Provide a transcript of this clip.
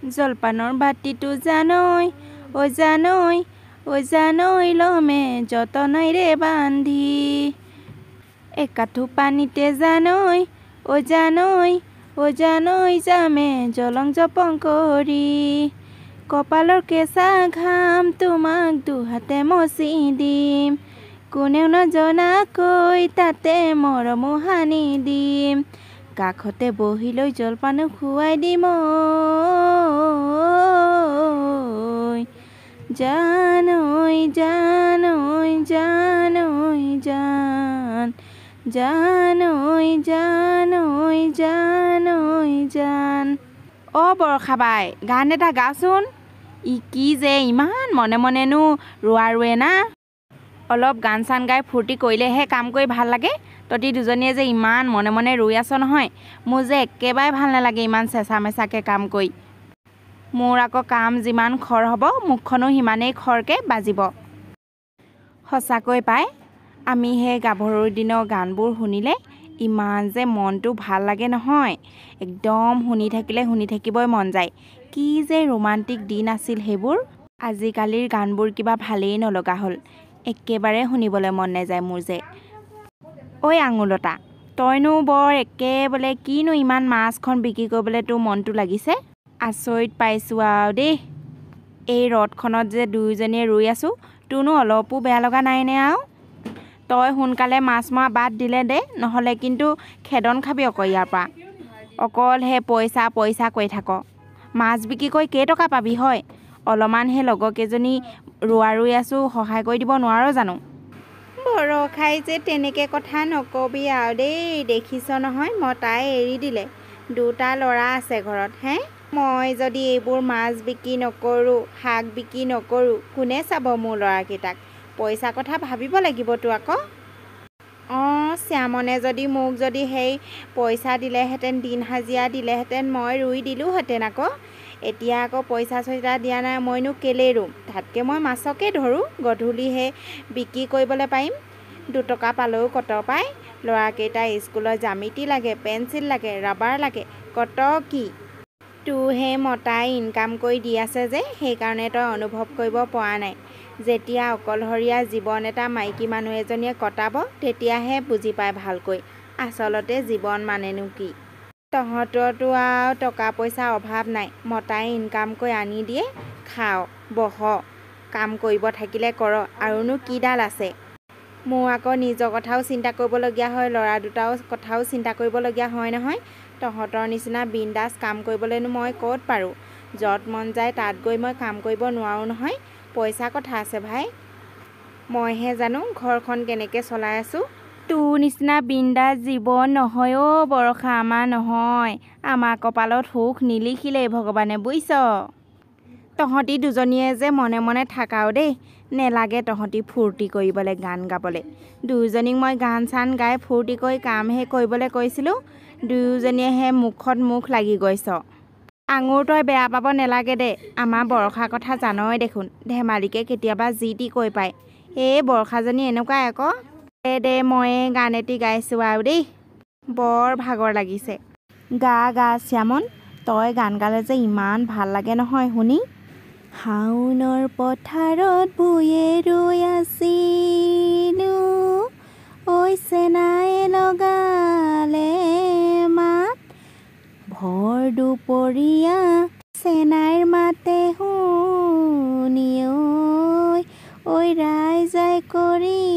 জলপানৰ বাতিটো জানৈ ঐ জানৈ ঐ জানৈ লমে যতনাইৰে বান্ধি একাঠু পানীতে জানৈ ঐ জানৈ যামে জলং জপং কৰি কপালৰ কেঁচা ঘাম তোমাক দুহাতে মচি দিম কোনেও নজনাকৈ তাতে মৰমো সানি দিম কাষতে বহি লৈ জলপানো খুৱাই দিম জানৈ জানৈ জানৈ জান জানৈ জানৈ জানৈ জান অ বৰষা বাই গান এটা গাচোন ই কি যে ইমান মনে মনেনো ৰোৱে না অলপ গান চান গাই ফূৰ্তি কৰিলেহে কাম কৰি ভাল লাগে তহঁতি দুজনীয়ে যে ইমান মনে মনে ৰুই আছ নহয় মোৰ যে একেবাৰে ভাল নালাগে ইমান চেঁচা মেচাকৈ কাম কৰি মোৰ আকৌ কাম যিমান খৰ হ'ব মুখখনো সিমানেই খৰকৈ বাজিব সঁচাকৈ পাই আমি সেই গাভৰুৰ দিনৰ গানবোৰ শুনিলে ইমান যে মনটো ভাল লাগে নহয় একদম শুনি থাকিবই মন যায় কি যে ৰোমান্টিক দিন আছিল সেইবোৰ আজিকালিৰ গানবোৰ কিবা ভালেই নলগা হ'ল একেবাৰে শুনিবলৈ মন নাযায় মোৰ যে ঐ আঙুলতা তইনো বৰ একেবাৰে কিনো ইমান মাছখন বিক্ৰী কৰিবলৈ তোৰ মনটো লাগিছে আচৰিত পাইছোঁ আৰু দেই এই ৰথখনত যে দুয়োজনীয়ে ৰুই আছোঁ তোৰনো অলপো বেয়া লগা নাইনে আৰু তই সোনকালে মাছ মৰা বাদ দিলে দে নহ'লে কিন্তু খেদন খাবি আকৌ ইয়াৰ পৰা অকল হে পইচা কৈ থাক মাছ বিক্ৰী কৰি কেইটকা পাবি হয় অলপমান সেই লগৰকেইজনী ৰুই আছোঁ সহায় কৰি দিব নোৱাৰ জানো বৰষাই যে তেনেকৈ কথা নকবি আৰু দেই দেখিছ নহয় মতাই এৰি দিলে দুটা ল'ৰা আছে ঘৰত হে মই যদি এইবোৰ মাছ বিক্ৰী নকৰোঁ শাক বিক্ৰী নকৰোঁ কোনে চাব মোৰ ল'ৰাকেইটাক পইচা কথা ভাবিব লাগিবতো আকৌ অঁ শ্যামনে মোক যদি সেই পইচা দিলেহেঁতেন দিন হাজিৰা দিলেহেঁতেন মই ৰুই দিলোঁহেঁতেন আকৌ এতিয়া আকৌ পইচা চইচা দিয়া নাই মইনো কেলেই ৰুম তাতকৈ মই মাছকে ধৰোঁ গধূলিহে বিক্ৰী কৰিবলৈ পাৰিম দুটকা পালেও কত পায় ল'ৰাকেইটা স্কুলত জ্যামিতি লাগে পেঞ্চিল লাগে ৰাবাৰ লাগে কত কি তোৰ সেই মতাই ইনকাম কৰি দি আছে যে সেইকাৰণে তই অনুভৱ কৰিব পৰা নাই যেতিয়া অকলশৰীয়া জীৱন এটা মাইকী মানুহ এজনীয়ে কটাব তেতিয়াহে বুজি পায় ভালকৈ আচলতে জীৱন মানেনো কি তহঁতৰতো আৰু টকা পইচা অভাৱ নাই মতাই ইনকাম কৰি আনি দিয়ে খাও বহ কাম কৰিব থাকিলে কৰ আৰুনো কিডাল আছে মোৰ আকৌ নিজৰ কথাও চিন্তা কৰিবলগীয়া হয় ল'ৰা দুটাও কথাও চিন্তা কৰিবলগীয়া হয় নহয় তহঁতৰ নিচিনা বিন্দাছ কাম কৰিবলৈনো মই ক'ত পাৰোঁ য'ত মন যায় তাত গৈ মই কাম কৰিব নোৱাৰোঁ নহয় পইচা কথা আছে ভাই মইহে জানো ঘৰখন কেনেকৈ চলাই আছোঁ তোৰ নিচিনা বিন্দাছ জীৱন নহয় অ' বৰষা আমাৰ নহয় আমাৰ কপালত সুখ নিলিখিলেই ভগৱানে বুজিছ তহঁতি দুজনীয়ে যে মনে মনে থাকাও দেই নেলাগে তহঁতি ফূৰ্তি কৰিবলৈ গান গাবলৈ দুয়োজনীক মই গান চান গাই ফূৰ্তি কৰি কামহে কৰিবলৈ কৈছিলোঁ দুয়োজনীয়েহে মুখত মুখ লাগি গৈছ আঙুৰ তই বেয়া পাব নেলাগে দে আমাৰ বৰষাৰ কথা জানই দেখোন ধেমালিকে কেতিয়াবা যি টি কৈ পায় এই বৰষাজনী এনেকুৱাই আকৌ দে মই গান এটি গাইছোঁ আৰু দেই বৰ ভাগৰ লাগিছে গা শ্যামন তই গান গালে যে ইমান ভাল লাগে নহয় শুনি শাওনৰ পথাৰত বুয়ে ৰৈ আছিলোঁ ঐ চেনাই লগালে মাত ভৰ দুপৰীয়া চেনাইৰ মাতে শুনি ঐ ৰাইজাই কৰি